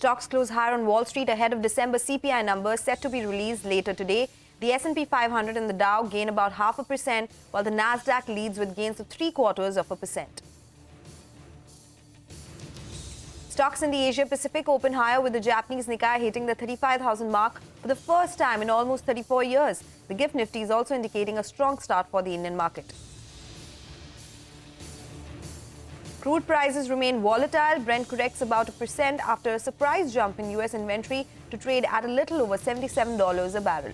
Stocks close higher on Wall Street ahead of December CPI numbers set to be released later today. The S&P 500 and the Dow gain about 0.5%, while the Nasdaq leads with gains of 0.75%. Stocks in the Asia-Pacific open higher with the Japanese Nikkei hitting the 35,000 mark for the first time in almost 34 years. The GIFT Nifty is also indicating a strong start for the Indian market. Crude prices remain volatile. Brent corrects about 1% after a surprise jump in U.S. inventory to trade at a little over $77 a barrel.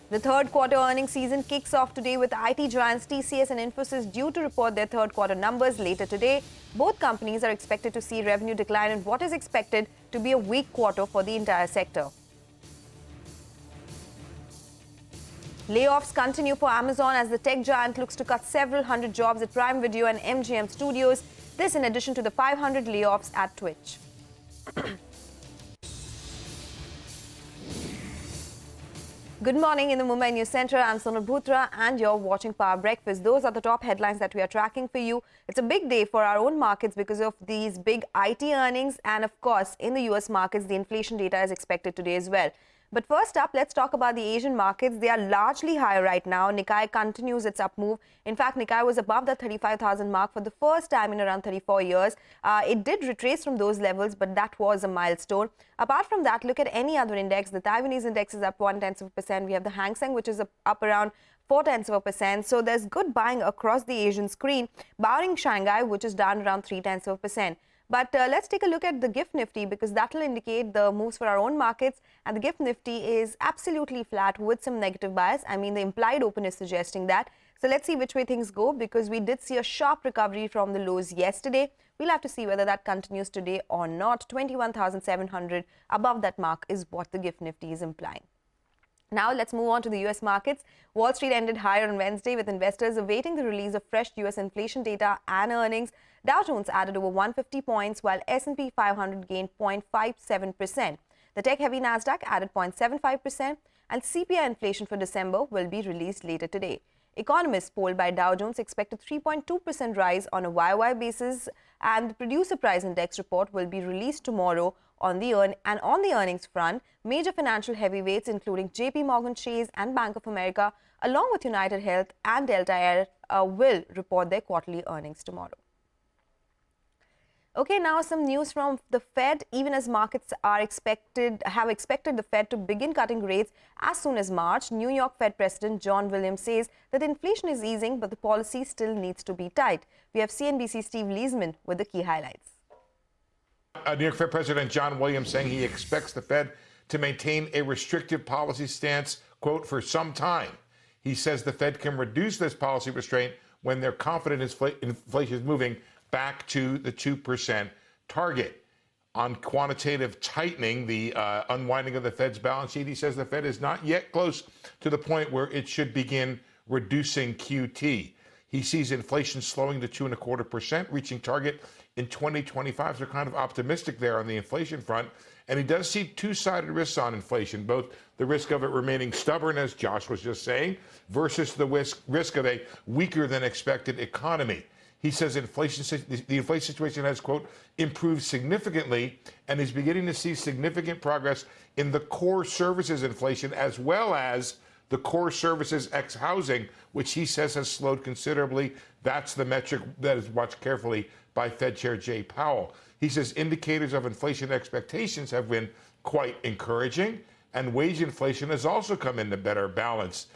The third quarter earnings season kicks off today with IT giants TCS and Infosys due to report their third quarter numbers later today. Both companies are expected to see revenue decline in what is expected to be a weak quarter for the entire sector. Layoffs continue for Amazon as the tech giant looks to cut several hundred jobs at Prime Video and MGM Studios. This in addition to the 500 layoffs at Twitch. Good morning in the Mumbai News Center. I'm Sonal Bhutra and you're watching Power Breakfast. Those are the top headlines that we are tracking for you. It's a big day for our own markets because of these big IT earnings, and of course in the US markets the inflation data is expected today as well. But first up, let's talk about the Asian markets. They are largely higher right now. Nikkei continues its up move. In fact, Nikkei was above the 35,000 mark for the first time in around 34 years. It did retrace from those levels, but that was a milestone. Apart from that, look at any other index. The Taiwanese index is up 0.1%. We have the Hang Seng, which is up around 0.4%. So there's good buying across the Asian screen, barring Shanghai, which is down around 0.3%. But let's take a look at the GIFT Nifty because that will indicate the moves for our own markets. And the GIFT Nifty is absolutely flat with some negative bias. I mean, the implied open is suggesting that. So let's see which way things go because we did see a sharp recovery from the lows yesterday. We'll have to see whether that continues today or not. 21,700 above that mark is what the GIFT Nifty is implying. Now let's move on to the US markets. Wall Street ended higher on Wednesday with investors awaiting the release of fresh US inflation data and earnings. Dow Jones added over 150 points while S&P 500 gained 0.57%. The tech-heavy Nasdaq added 0.75% and CPI inflation for December will be released later today. Economists polled by Dow Jones expect a 3.2% rise on a YOY basis, and the producer price index report will be released tomorrow. On the earnings front, major financial heavyweights including JP Morgan Chase and Bank of America along with United Health and Delta Air will report their quarterly earnings tomorrow. Okay, now some news from the Fed. Even as markets have expected the Fed to begin cutting rates as soon as March, New York Fed President John Williams says that inflation is easing, but the policy still needs to be tight. We have CNBC Steve Leisman with the key highlights. New York Fed President John Williams saying he expects the Fed to maintain a restrictive policy stance, quote, for some time. He says the Fed can reduce this policy restraint when they're confident inflation is moving back to the 2% target. On quantitative tightening, the unwinding of the Fed's balance sheet, he says the Fed is not yet close to the point where it should begin reducing QT. He sees inflation slowing to 2.25%, reaching target in 2025. So kind of optimistic there on the inflation front. And he does see two-sided risks on inflation, both the risk of it remaining stubborn, as Josh was just saying, versus the risk of a weaker than expected economy. He says the inflation situation has, quote, improved significantly and is beginning to see significant progress in the core services inflation as well as the core services ex-housing, which he says has slowed considerably. That's the metric that is watched carefully by Fed Chair Jay Powell. He says indicators of inflation expectations have been quite encouraging, and wage inflation has also come into better balance.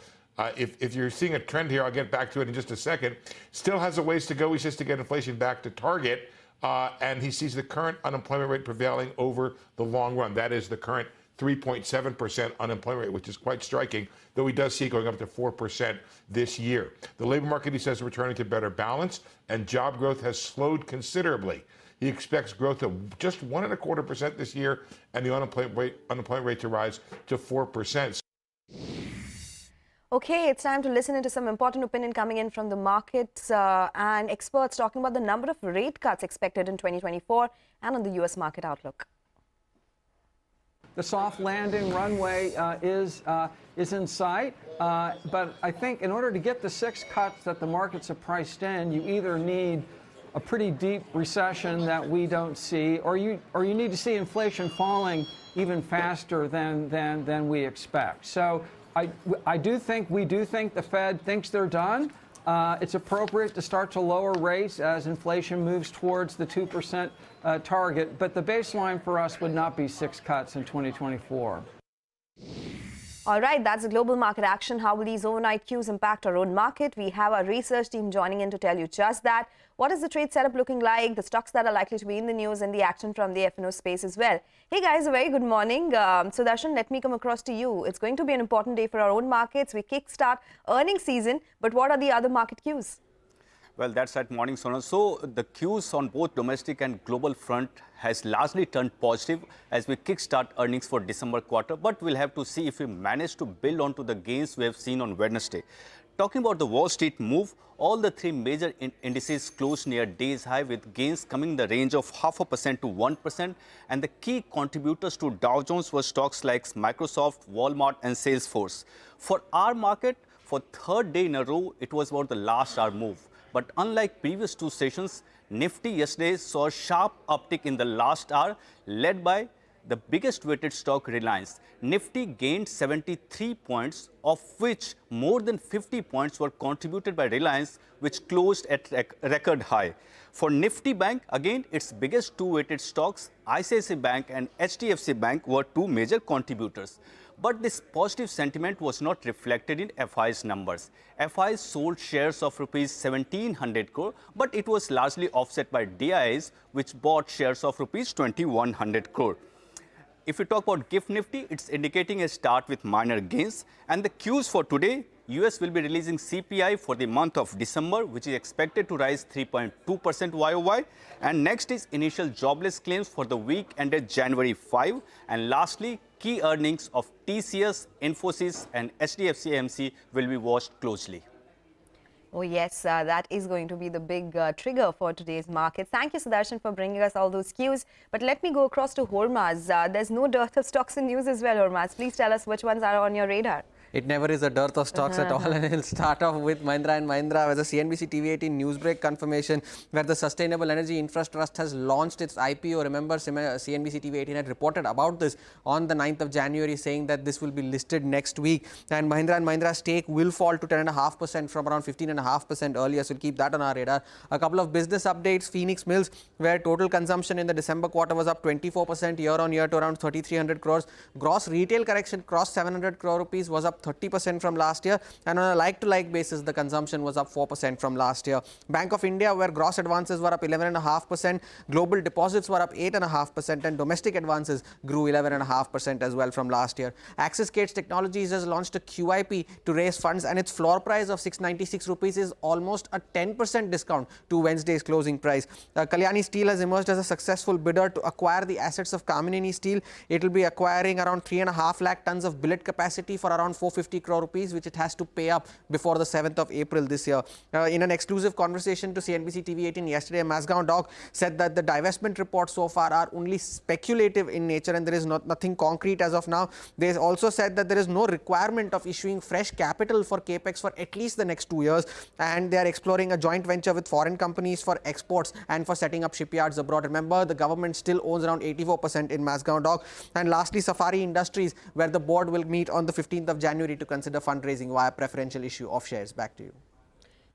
If you're seeing a trend here, I'll get back to it in just a second. Still has a ways to go, he says, to get inflation back to target, and he sees the current unemployment rate prevailing over the long run. That is the current 3.7% unemployment rate, which is quite striking, though he does see it going up to 4% this year. The labor market, he says, is returning to better balance, and job growth has slowed considerably. He expects growth of just 1.25% this year, and the unemployment rate to rise to 4%. Okay, it's time to listen into some important opinion coming in from the markets and experts talking about the number of rate cuts expected in 2024 and on the U.S. market outlook. The soft landing runway is in sight, but I think in order to get the 6 cuts that the markets have priced in, you either need a pretty deep recession that we don't see, or you need to see inflation falling even faster than we expect. So we do think the Fed thinks they're done. It's appropriate to start to lower rates as inflation moves towards the 2% target, but the baseline for us would not be 6 cuts in 2024. All right, that's the global market action. How will these overnight cues impact our own market? We have our research team joining in to tell you just that. What is the trade setup looking like, the stocks that are likely to be in the news, and the action from the F&O space as well. Hey guys, a very good morning. Sudarshan, let me come across to you. It's going to be an important day for our own markets. We kickstart earnings season, but what are the other market cues? Well, that's right, morning, Sonal. So the cues on both domestic and global front has largely turned positive as we kickstart earnings for December quarter. But we'll have to see if we manage to build onto the gains we have seen on Wednesday. Talking about the Wall Street move, all the three major indices closed near day's high with gains coming in the range of 0.5% to 1%. And the key contributors to Dow Jones were stocks like Microsoft, Walmart and Salesforce. For our market, for third day in a row, it was about the last hour move. But unlike previous two sessions, Nifty yesterday saw a sharp uptick in the last hour, led by the biggest weighted stock, Reliance. Nifty gained 73 points, of which more than 50 points were contributed by Reliance, which closed at record high. For Nifty Bank, again, its biggest two weighted stocks, ICICI Bank and HDFC Bank, were two major contributors. But this positive sentiment was not reflected in FI's numbers. FI sold shares of rupees 1700 crore, but it was largely offset by DIs, which bought shares of rupees 2100 crore. If we talk about GIFT Nifty, it's indicating a start with minor gains. And the cues for today, US will be releasing CPI for the month of December, which is expected to rise 3.2% YOY. And next is initial jobless claims for the week ended January 5. And lastly, key earnings of TCS, Infosys and HDFC AMC will be watched closely. Oh yes, that is going to be the big trigger for today's market. Thank you, Sudarshan, for bringing us all those cues. But let me go across to Hormaz. There's no dearth of stocks in news as well, Hormaz. Please tell us which ones are on your radar. It never is a dearth of stocks at all, and it'll start off with Mahindra & Mahindra with a CNBC TV18 newsbreak confirmation where the Sustainable Energy Infra Trust has launched its IPO. Remember, CNBC TV18 had reported about this on the 9th of January, saying that this will be listed next week, and Mahindra & Mahindra stake will fall to 10.5% from around 15.5% earlier, so we'll keep that on our radar. A couple of business updates. Phoenix Mills, where total consumption in the December quarter was up 24% year on year to around 3,300 crores. Gross retail collection crossed 700 crore rupees, was up 30% from last year, and on a like-to-like basis, the consumption was up 4% from last year. Bank of India, where gross advances were up 11.5%, global deposits were up 8.5%, and domestic advances grew 11.5% as well from last year. Axis Gates Technologies has launched a QIP to raise funds, and its floor price of 696 rupees is almost a 10% discount to Wednesday's closing price. Kalyani Steel has emerged as a successful bidder to acquire the assets of Kamineni Steel. It will be acquiring around 3.5 lakh tons of billet capacity for around 450 crore rupees, which it has to pay up before the 7th of April this year. In an exclusive conversation to CNBC TV18 yesterday, Mazgaon Dock said that the divestment reports so far are only speculative in nature and there is nothing concrete as of now. They also said that there is no requirement of issuing fresh capital for capex for at least the next 2 years, and they are exploring a joint venture with foreign companies for exports and for setting up shipyards abroad. Remember, the government still owns around 84% in Mazgaon Dock. And lastly, Safari Industries, where the board will meet on the 15th of January to consider fundraising via preferential issue of shares. Back to you.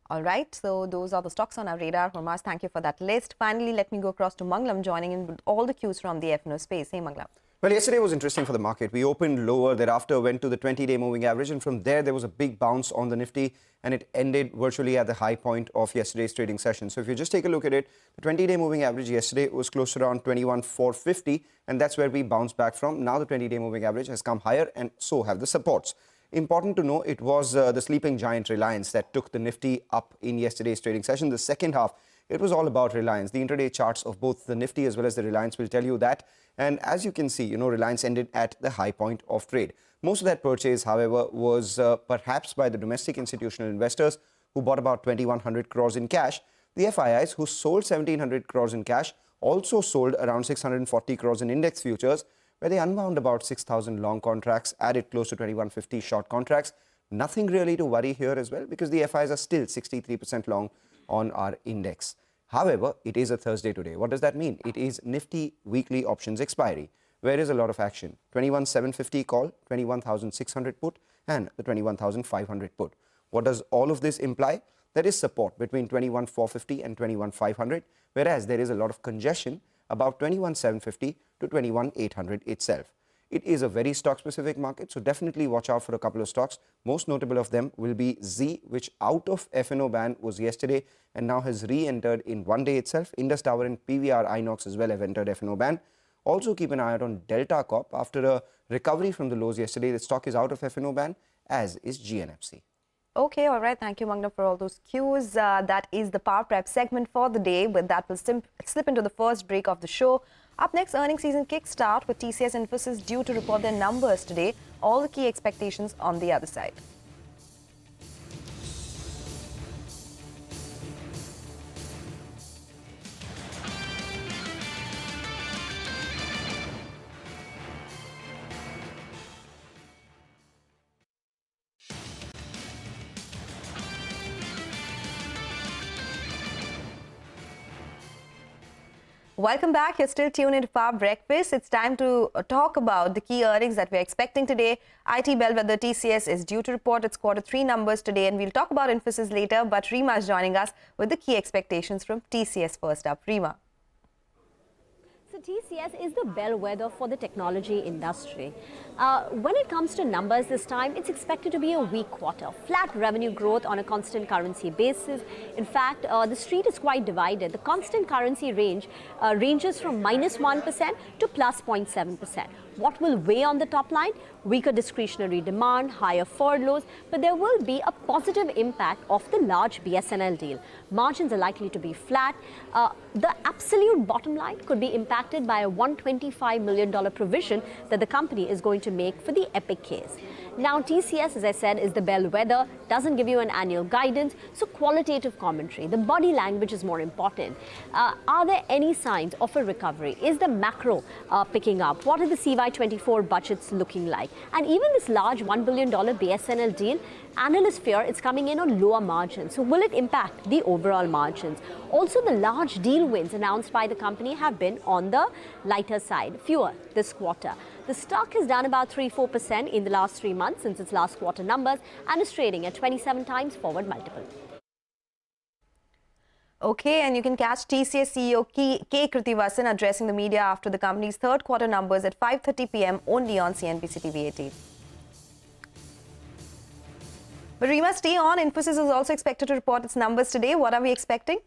All right, so those are the stocks on our radar. Hormaz, thank you for that list. Finally, let me go across to Manglam, joining in with all the cues from the F&O space. Hey, Manglam. Well, yesterday was interesting for the market. We opened lower, thereafter went to the 20-day moving average, and from there was a big bounce on the Nifty, and it ended virtually at the high point of yesterday's trading session. So if you just take a look at it, the 20-day moving average yesterday was close to around 21,450, and that's where we bounced back from. Now the 20-day moving average has come higher, and so have the supports. Important to know, it was the sleeping giant Reliance that took the Nifty up in yesterday's trading session. The second half, it was all about Reliance. The intraday charts of both the Nifty as well as the Reliance will tell you that. And as you can see, Reliance ended at the high point of trade. Most of that purchase, however, was perhaps by the domestic institutional investors who bought about 2,100 crores in cash. The FIIs, who sold 1,700 crores in cash, also sold around 640 crores in index futures, where they unwound about 6,000 long contracts, added close to 2,150 short contracts. Nothing really to worry here as well, because the FIs are still 63% long on our index. However, it is a Thursday today. What does that mean? It is Nifty weekly options expiry. Where is a lot of action? 21,750 call, 21,600 put, and the 21,500 put. What does all of this imply? There is support between 21,450 and 21,500, whereas there is a lot of congestion about 21,750 to 21,800 itself. It is a very stock-specific market, so definitely watch out for a couple of stocks. Most notable of them will be Z, which out of F&O ban was yesterday and now has re-entered in one day itself. Indus Tower and PVR Inox as well have entered F&O ban. Also keep an eye out on Delta Corp. After a recovery from the lows yesterday, the stock is out of F&O ban, as is GNFC. Okay, all right. Thank you, Magna, for all those cues. That is the Power Prep segment for the day. With that, we'll slip into the first break of the show. Up next, earnings season kickstart with TCS Infosys due to report their numbers today. All the key expectations on the other side. Welcome back. You're still tuned into Power Breakfast. It's time to talk about the key earnings that we're expecting today. IT bellwether TCS is due to report its Q3 numbers today, and we'll talk about Infosys later. But Rima is joining us with the key expectations from TCS first up. Rima. So TCS is the bellwether for the technology industry. When it comes to numbers this time, it's expected to be a weak quarter. Flat revenue growth on a constant currency basis. In fact, the street is quite divided. The constant currency range ranges from -1% to +0.7%. What will weigh on the top line? Weaker discretionary demand, higher furloughs, but there will be a positive impact of the large BSNL deal. Margins are likely to be flat. The absolute bottom line could be impacted by a $125 million provision that the company is going to make for the Epic case. Now, TCS, as I said, is the bellwether, doesn't give you an annual guidance, so qualitative commentary. The body language is more important. Are there any signs of a recovery? Is the macro picking up? What are the CY24 budgets looking like? And even this large $1 billion BSNL deal, analysts fear it's coming in on lower margins. So will it impact the overall margins? Also, the large deal wins announced by the company have been on the lighter side, fewer this quarter. The stock has done about 3-4% in the last 3 months since its last quarter numbers and is trading at 27 times forward multiple. Okay, and you can catch TCS CEO K. Krithivasan addressing the media after the company's third quarter numbers at 5:30 p.m. only on CNBC TV 18. But Rima, stay on. Infosys is also expected to report its numbers today. What are we expecting?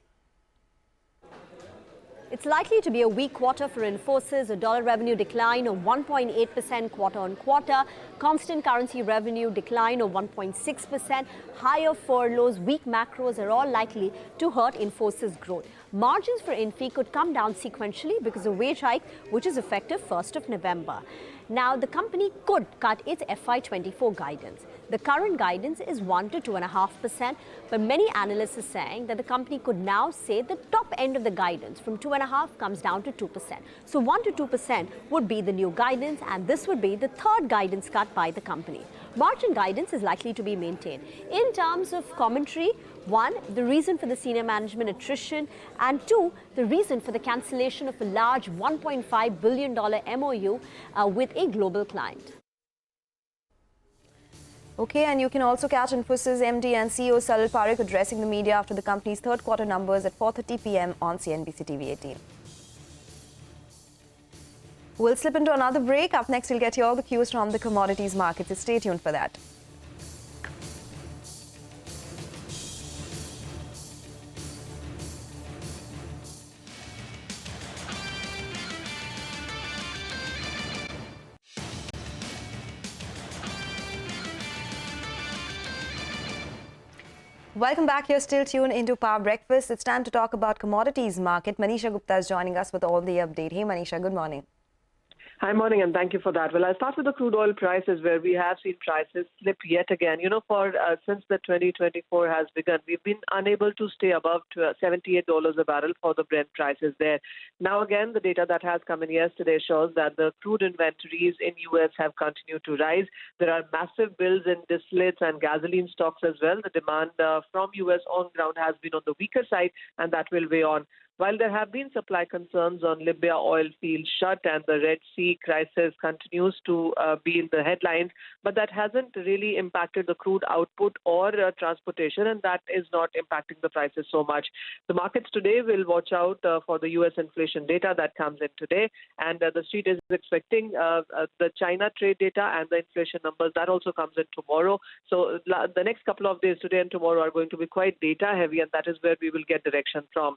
It's likely to be a weak quarter for Infosys, a dollar revenue decline of 1.8% quarter on quarter, constant currency revenue decline of 1.6%, higher furloughs, weak macros are all likely to hurt Infosys growth. Margins for Infi could come down sequentially because of wage hike, which is effective 1st of November. Now, the company could cut its FY24 guidance. The current guidance is 1 to 2.5%, but many analysts are saying that the company could now say the top end of the guidance from 2.5% comes down to 2%. So 1 to 2% would be the new guidance, and this would be the third guidance cut by the company. Margin guidance is likely to be maintained. In terms of commentary, 1, the reason for the senior management attrition, and 2, the reason for the cancellation of a large $1.5 billion MOU with a global client. Okay, and you can also catch Infosys MD and CEO Salil Parekh addressing the media after the company's third quarter numbers at 4:30 p.m. on CNBC TV 18. We'll slip into another break. Up next, we'll get you all the cues from the commodities markets. So stay tuned for that. Welcome back. You're still tuned into Power Breakfast. It's time to talk about commodities market. Manisha Gupta is joining us with all the update. Hey, Manisha, good morning. Hi, morning, and thank you for that. Well, I'll start with the crude oil prices, where we have seen prices slip yet again. Since the 2024 has begun, we've been unable to stay above $78 a barrel for the Brent prices there. Now, again, the data that has come in yesterday shows that the crude inventories in U.S. have continued to rise. There are massive builds in distillates and gasoline stocks as well. The demand from U.S. on ground has been on the weaker side, and that will weigh on. While there have been supply concerns on Libya oil field shut and the Red Sea crisis continues to be in the headlines, but that hasn't really impacted the crude output or transportation, and that is not impacting the prices so much. The markets today will watch out for the U.S. inflation data that comes in today, and the street is expecting the China trade data and the inflation numbers. That also comes in tomorrow. So the next couple of days, today and tomorrow, are going to be quite data heavy, and that is where we will get direction from.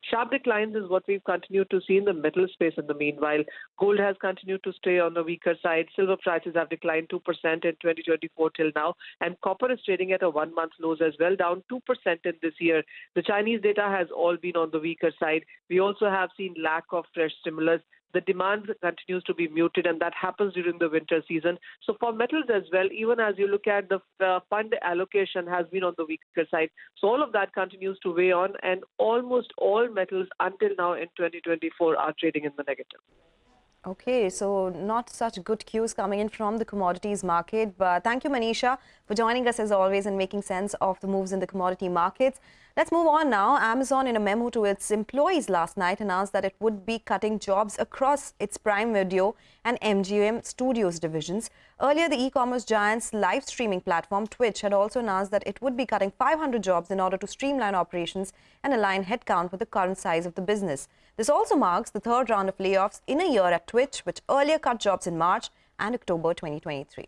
Sharp declines is what we've continued to see in the metal space in the meanwhile. Gold has continued to stay on the weaker side. Silver prices have declined 2% in 2024 till now. And copper is trading at a one-month lows as well, down 2% in this year. The Chinese data has all been on the weaker side. We also have seen lack of fresh stimulus. The demand continues to be muted, and that happens during the winter season. So for metals as well, even as you look at the fund allocation has been on the weaker side. So all of that continues to weigh on, and almost all metals until now in 2024 are trading in the negative. Okay, so not such good cues coming in from the commodities market. But thank you, Manisha, for joining us as always and making sense of the moves in the commodity markets. Let's move on now. Amazon, in a memo to its employees last night, announced that it would be cutting jobs across its Prime Video and MGM Studios divisions. Earlier, the e-commerce giant's live streaming platform, Twitch, had also announced that it would be cutting 500 jobs in order to streamline operations and align headcount with the current size of the business. This also marks the third round of layoffs in a year at Twitch, which earlier cut jobs in March and October 2023.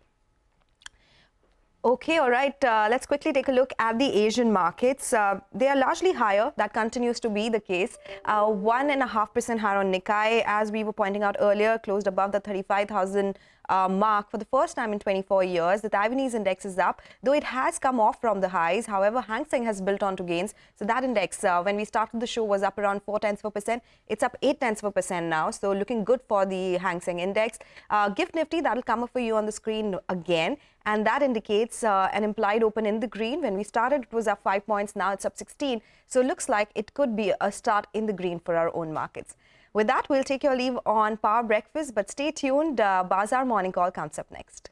Okay, all right. Let's quickly take a look at the Asian markets. They are largely higher. That continues to be the case. 1.5% higher on Nikkei, as we were pointing out earlier, closed above the 35,000 mark for the first time in 24 years. The Taiwanese index is up, though it has come off from the highs. However, Seng has built onto gains. So that index, when we started the show, was up around 0.4%. It's up 0.8% now. So looking good for the Seng index. GIFT Nifty, that'll come up for you on the screen again. And that indicates an implied open in the green. When we started, it was up 5 points. Now it's up 16. So it looks like it could be a start in the green for our own markets. With that, we'll take your leave on Power Breakfast, but stay tuned. Bazaar Morning Call comes up next.